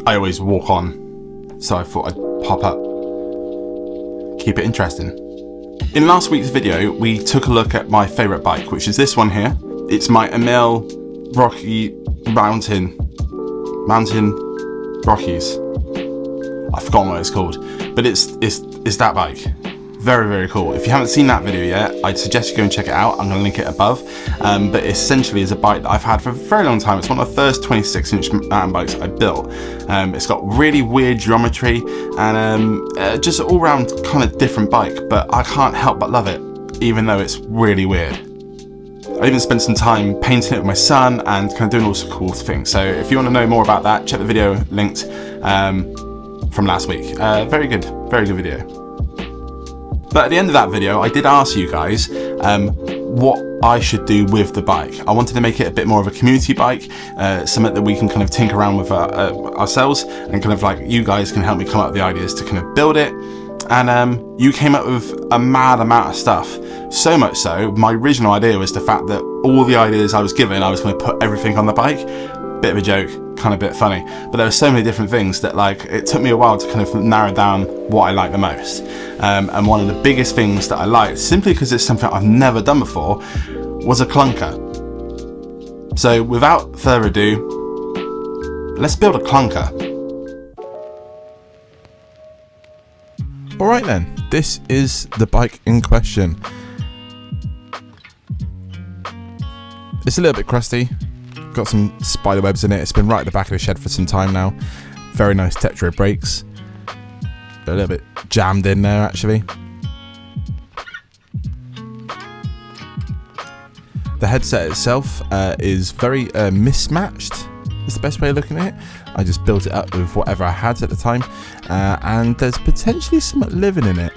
I always walk on, so I thought I'd pop up, keep it interesting. In last week's video, we took a look at my favourite bike, which is this one here. It's my Emmle Rocky Mountain Rockies. I've forgotten what it's called, but it's that bike. Very, very cool. If you haven't seen that video yet, I'd suggest you go and check it out. I'm going to link it above. But essentially is a bike that I've had for a very long time. It's one of the first 26-inch mountain bikes I built. It's got really weird geometry and just all round kind of different bike, but I can't help but love it, even though it's really weird. I even spent some time painting it with my son and kind of doing all sorts of cool things. So if you want to know more about that, check the video linked from last week. Very good video. But at the end of that video, I did ask you guys what I should do with the bike. I wanted to make it a bit more of a community bike, something that we can kind of tinker around with ourselves, and kind of like you guys can help me come up with the ideas to kind of build it. And you came up with a mad amount of stuff. So much so, my original idea was the fact that all the ideas I was given, I was going to put everything on the bike. Bit of a joke, kind of a bit funny, but there were so many different things that like it took me a while to kind of narrow down what I like the most. And one of the biggest things that I liked, simply because it's something I've never done before, was a clunker. So without further ado, let's build a clunker. Alright then, this is the bike in question. It's a little bit crusty. Got some spider webs in it. It's been right at the back of the shed for some time now. Very nice Tetra brakes. A little bit jammed in there actually. The headset itself is very mismatched, is the best way of looking at it. I just built it up with whatever I had at the time, and there's potentially something living in it.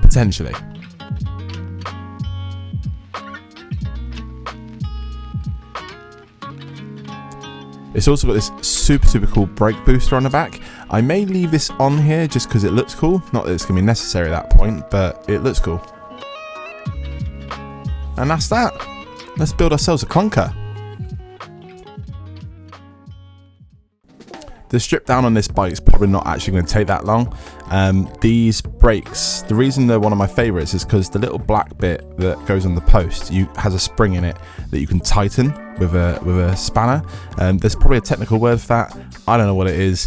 Potentially. It's also got this super cool brake booster on the back. I may leave this on here just because it looks cool. Not that it's going to be necessary at that point, but it looks cool. And that's that. Let's build ourselves a clunker. The strip down on this bike is probably not actually going to take that long. These brakes, the reason they're one of my favourites is because the little black bit that goes on the post has a spring in it that you can tighten with a spanner. There's probably a technical word for that. I don't know what it is,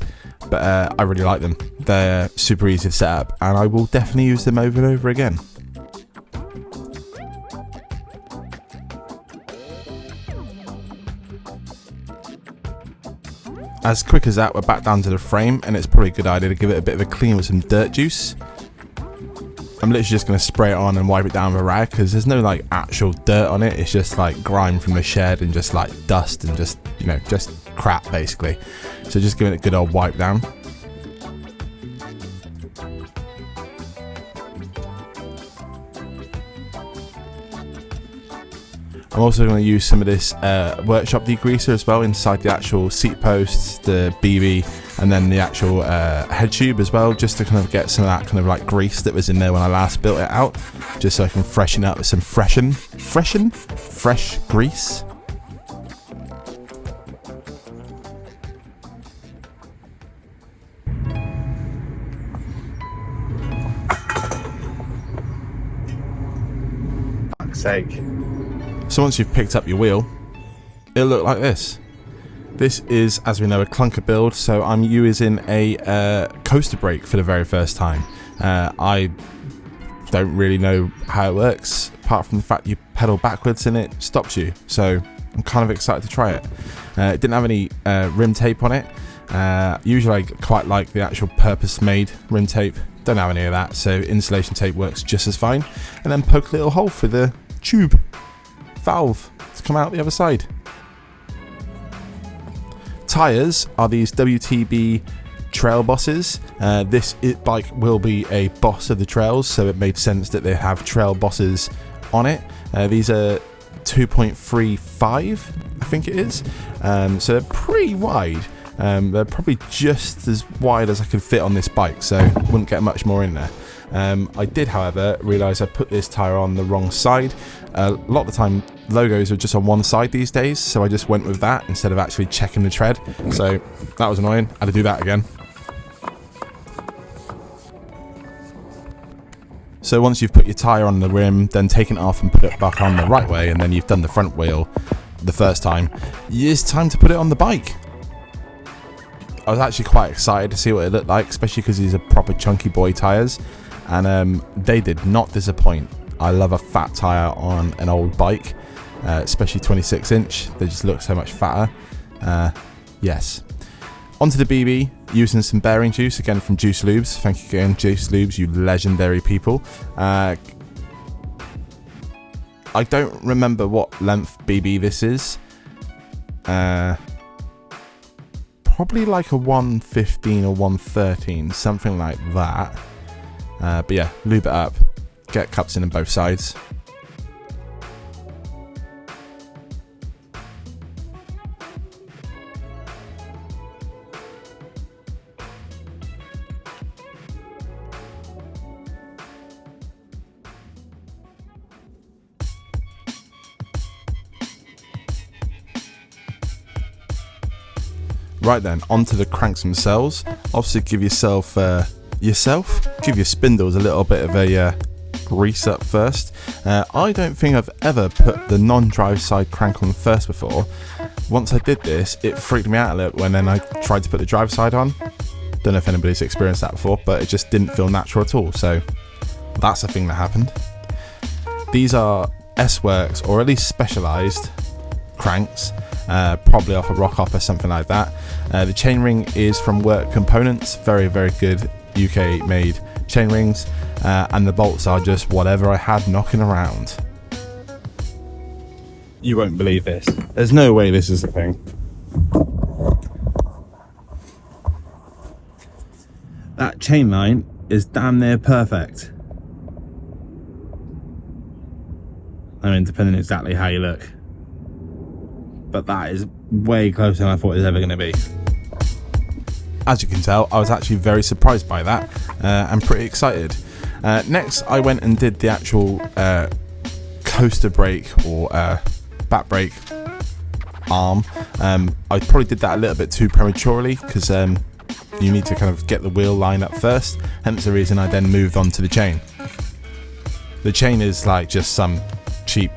but I really like them. They're super easy to set up, and I will definitely use them over and over again. As quick as that, we're back down to the frame, and it's probably a good idea to give it a bit of a clean with some dirt juice. I'm literally just going to spray it on and wipe it down with a rag, because there's no like actual dirt on it. It's just like grime from the shed and just like dust and just, you know, just crap basically. So just giving it a good old wipe down. I'm also going to use some of this workshop degreaser as well inside the actual seat posts, the BB, and then the actual head tube as well, just to kind of get some of that kind of like grease that was in there when I last built it out, just so I can freshen up with some fresh grease. Fuck's sake. So once you've picked up your wheel, it'll look like this. This is, as we know, a clunker build, so I'm using a coaster brake for the very first time. I don't really know how it works, apart from the fact you pedal backwards and it stops you. So I'm kind of excited to try it. It didn't have any rim tape on it. Usually I quite like the actual purpose-made rim tape. Don't have any of that, so insulation tape works just as fine. And then poke a little hole for the tube valve to come out the other side. Tyres are these WTB trail bosses. This bike will be a boss of the trails, so it made sense that they have trail bosses on it. These are 2.35, I think it is. So they're pretty wide. They're probably just as wide as I could fit on this bike, so wouldn't get much more in there. I did, however, realise I put this tyre on the wrong side. A lot of the time logos are just on one side these days, so I just went with that instead of actually checking the tread. So that was annoying. I had to do that again. So once you've put your tyre on the rim, then taken it off and put it back on the right way, and then you've done the front wheel the first time, it's time to put it on the bike. I was actually quite excited to see what it looked like, especially because these are proper chunky boy tyres, and they did not disappoint. I love a fat tyre on an old bike, especially 26 inch. They just look so much fatter. Yes. Onto the BB, using some bearing juice, again from Juice Lubes. Thank you again, Juice Lubes, you legendary people. I don't remember what length BB this is. Probably like a 115 or 113, something like that. But yeah, lube it up, get cups in on both sides. Right then, onto the cranks themselves. Obviously give yourself, give your spindles a little bit of a grease up first. I don't think I've ever put the non-drive side crank on first before. Once I did this, it freaked me out a little when then I tried to put the drive side on. Don't know if anybody's experienced that before, but it just didn't feel natural at all. So that's a thing that happened. These are S-Works, or at least specialised cranks. Probably off a rock hop or something like that. The chainring is from Work Components, very good UK made chainrings, and the bolts are just whatever I had knocking around. You won't believe this. There's no way this is a thing. That chain line is damn near perfect. I mean, depending exactly how you look. But that is way closer than I thought it was ever going to be. As you can tell, I was actually very surprised by that, and pretty excited. Next, I went and did the actual coaster brake or back brake arm. I probably did that a little bit too prematurely, because you need to kind of get the wheel line up first, hence the reason I then moved on to the chain. The chain is like just some cheap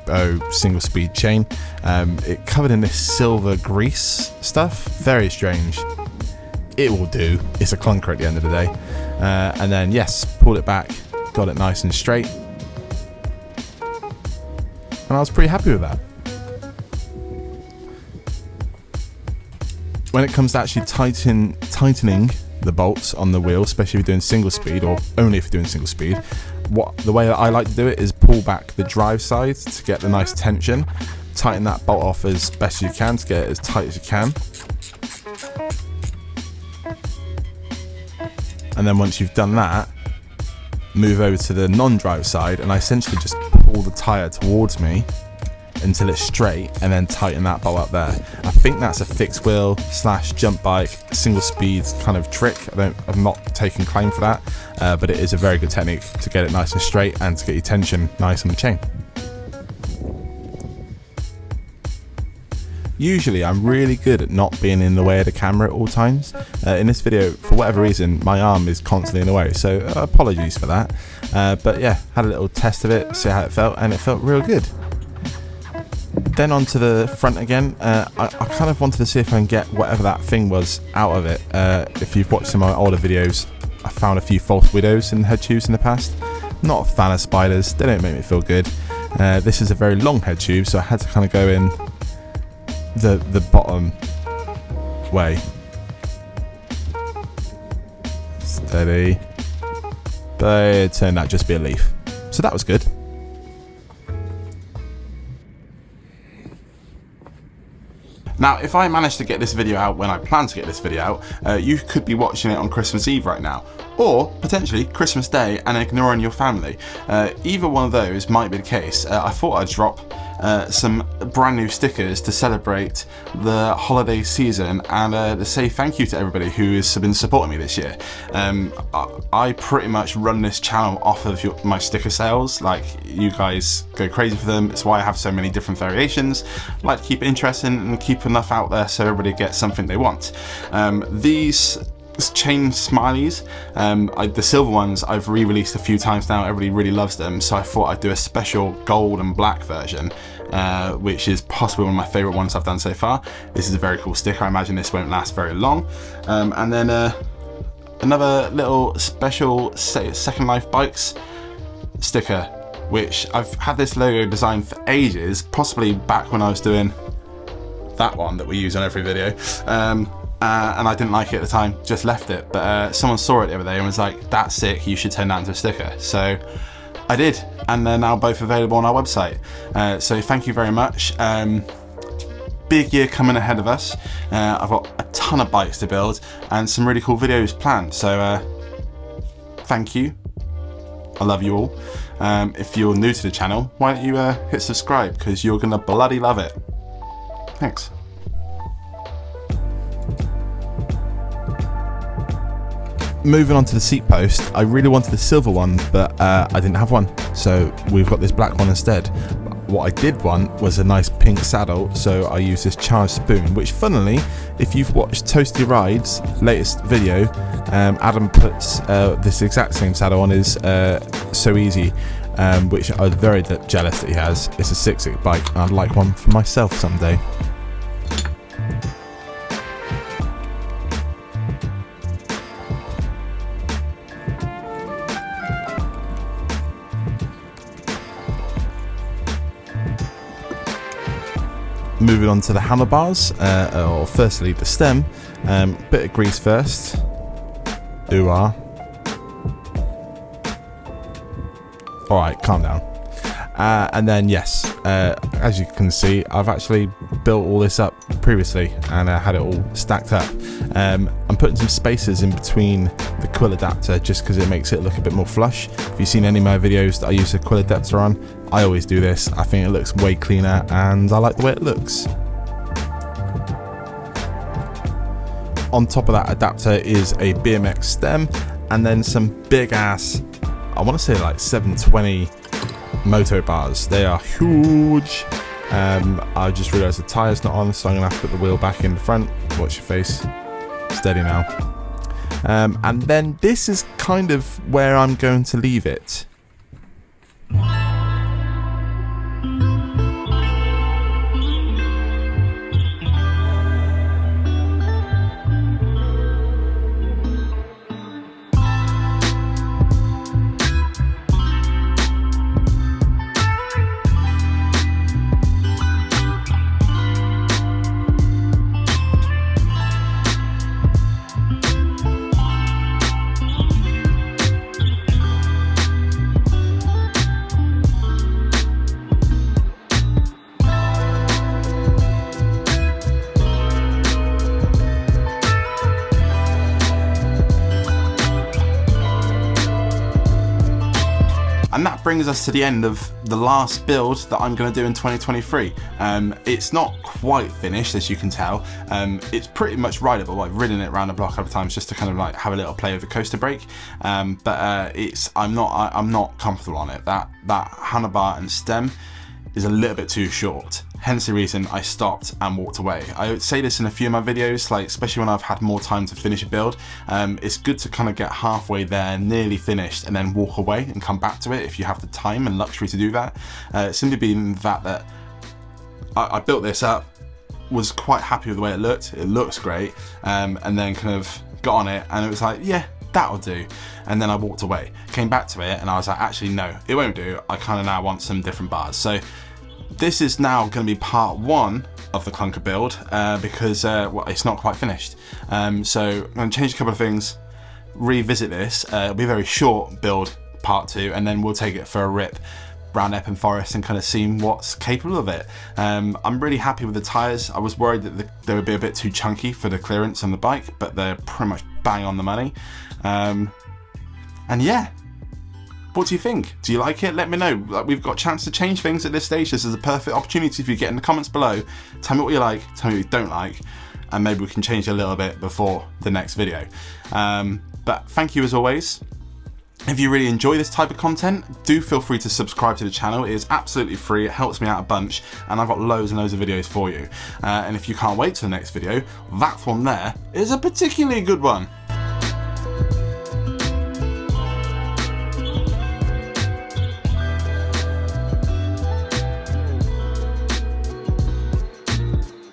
single speed chain. It covered in this silver grease stuff, very strange. It will do, it's a clunker at the end of the day. And then yes, pulled it back, got it nice and straight, and I was pretty happy with that. When it comes to actually tightening the bolts on the wheel, especially if you're doing single speed, or only if you're doing single speed, the way that I like to do it is pull back the drive side to get the nice tension, tighten that bolt off as best you can to get it as tight as you can, and then once you've done that, move over to the non-drive side, and I essentially just pull the tyre towards me until it's straight, and then tighten that bolt up there. I think that's a fixed wheel / jump bike single speed kind of trick. I'm not taking claim for that, but it is a very good technique to get it nice and straight and to get your tension nice on the chain. Usually I'm really good at not being in the way of the camera at all times. In this video, for whatever reason, my arm is constantly in the way, so apologies for that. But yeah, had a little test of it, see how it felt, and it felt real good. Then onto the front again. I kind of wanted to see if I can get whatever that thing was out of it. If you've watched some of my older videos, I found a few false widows in head tubes in the past. Not a fan of spiders, they don't make me feel good. This is a very long head tube, so I had to kind of go in the bottom way. Steady. But it turned out just to be a leaf, so that was good. Now, if I manage to get this video out when I plan to get this video out, you could be watching it on Christmas Eve right now, or potentially Christmas Day and ignoring your family. Either one of those might be the case. I thought I'd drop some brand new stickers to celebrate the holiday season and to say thank you to everybody who has been supporting me this year. I pretty much run this channel off of my sticker sales. Like, you guys go crazy for them. It's why I have so many different variations. I like to keep it interesting and keep enough out there so everybody gets something they want. These chain smileys, the silver ones I've re-released a few times now. Everybody really loves them, so I thought I'd do a special gold and black version, which is possibly one of my favorite ones I've done so far. This is a very cool sticker. I imagine this won't last very long. And then another little special Second Life Bikes sticker, which I've had this logo designed for ages, possibly back when I was doing that one that we use on every video. And I didn't like it at the time, just left it. But someone saw it the other day and was like, that's sick, you should turn that into a sticker. So I did, and they're now both available on our website. So thank you very much. Big year coming ahead of us. I've got a ton of bikes to build and some really cool videos planned. So thank you. I love you all. If you're new to the channel, why don't you hit subscribe, because you're gonna bloody love it. Thanks. Moving on to the seat post, I really wanted a silver one, but I didn't have one, so we've got this black one instead. What I did want was a nice pink saddle, so I used this charged spoon, which funnily, if you've watched Toasty Ride's latest video, Adam puts this exact same saddle on his So Easy, which I was very jealous that he has. It's a 6-stick bike, and I'd like one for myself someday. Moving on to the handlebars, or firstly the stem, bit of grease first, ooh-ah. Alright, calm down. And then yes, as you can see, I've actually built all this up previously and had it all stacked up. I'm putting some spacers in between the quill adapter just because it makes it look a bit more flush. If you've seen any of my videos that I use the quill adapter on, I always do this. I think it looks way cleaner and I like the way it looks. On top of that adapter is a BMX stem and then some big ass, I want to say like 720 moto bars. They are huge. I just realised the tyre's not on, so I'm going to have to put the wheel back in the front. Watch your face. Steady now. And then this is kind of where I'm going to leave it. And that brings us to the end of the last build that I'm going to do in 2023. It's not quite finished, as you can tell. It's pretty much rideable. I've ridden it around the block a couple of times just to kind of like have a little play with the coaster brake. I'm not comfortable on it. That handlebar and stem is a little bit too short. Hence the reason I stopped and walked away. I would say this in a few of my videos, like especially when I've had more time to finish a build. It's good to kind of get halfway there, nearly finished, and then walk away and come back to it if you have the time and luxury to do that. Simply being that I built this up, was quite happy with the way it looked. It looks great, and then kind of got on it and it was like, yeah, that'll do. And then I walked away, came back to it, and I was like, actually no, it won't do. I kind of now want some different bars. So this is now going to be part one of the Klunker build because well, it's not quite finished. So I'm going to change a couple of things, revisit this. It'll be a very short build, part two, and then we'll take it for a rip around Epping Forest and kind of seeing what's capable of it. I'm really happy with the tyres. I was worried that they would be a bit too chunky for the clearance on the bike, but they're pretty much bang on the money. And yeah, What do you think? Do you like it? Let me know. Like, we've got a chance to change things at this stage. This is a perfect opportunity for you to get in the comments below. Tell me what you like, tell me what you don't like, and maybe we can change a little bit before the next video. But thank you as always. If you really enjoy this type of content, do feel free to subscribe to the channel. It is absolutely free, it helps me out a bunch, and I've got loads and loads of videos for you. And if you can't wait till the next video, that one there is a particularly good one.